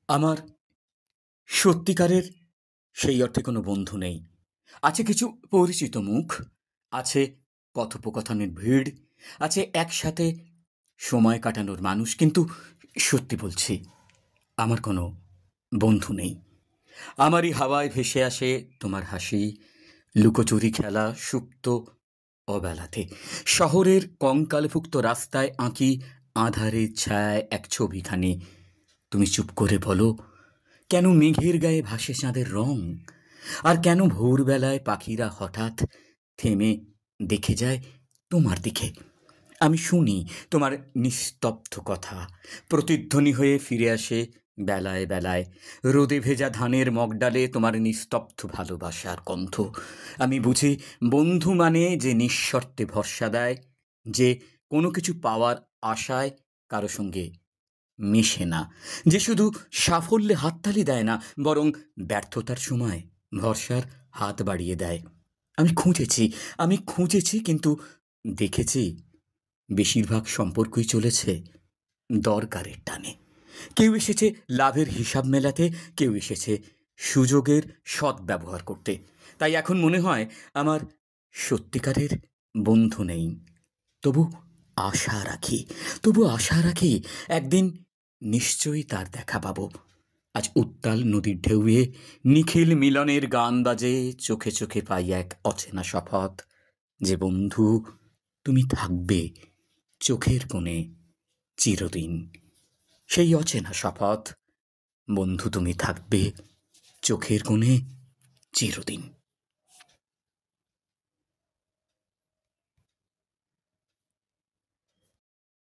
আমার সত্যিকারের সেই অর্থে কোনো বন্ধু নেই। আছে কিছু পরিচিত মুখ, আছে কথোপকথনের ভিড়, আছে একসাথে সময় কাটানোর মানুষ, কিন্তু সত্যি বলছি, আমার কোনো বন্ধু নেই। আমারই হাওয়ায় ভেসে আসে তোমার হাসি, লুকোচুরি খেলা সুপ্ত অবেলাতে। শহরের কঙ্কালভুক্ত রাস্তায় আঁকি আঁধারের ছায়ায় এক ছবিখানি। তুমি চুপ করে বলো, কেন মেঘের গায়ে ভাসে চাঁদের রং, আর কেন ভোরবেলায় পাখিরা হঠাৎ থেমে দেখে যায় তোমার দিকে। আমি শুনি তোমার নিস্তব্ধ কথা, প্রতিধ্বনি হয়ে ফিরে আসে বেলায় বেলায়। রোদে ভেজা ধানের মগডালে তোমার নিস্তব্ধ ভালোবাসার গন্ধ। আমি বুঝি বন্ধু মানে যে নিঃশর্তে ভরসা দেয়, যে কোনো কিছু পাওয়ার আশায় কারো সঙ্গে মেশে না, যে শুধু সাফল্যে হাততালি দেয় না, বরং ব্যর্থতার সময় ভরসার হাত বাড়িয়ে দেয়। আমি খুঁজেছি কিন্তু দেখেছি বেশিরভাগ সম্পর্কই চলেছে দরকারের টানে। কেউ এসেছে লাভের হিসাব মেলাতে, কেউ এসেছে সুযোগের সদ্ব্যবহার করতে। তাই এখন মনে হয় আমার সত্যিকারের বন্ধু নেই। তবু তবু আশা রাখি একদিন নিশ্চয়ই তার দেখা পাবো। আজ উত্তাল নদীর ঢেউয়ে নিখিল মিলনের গান বাজে, চোখে চোখে পাই এক অচেনা শপথ, যে বন্ধু তুমি থাকবে চোখের কোণে চিরদিন। সেই অচেনা শপথ, বন্ধু তুমি থাকবে চোখের কোণে চিরদিন।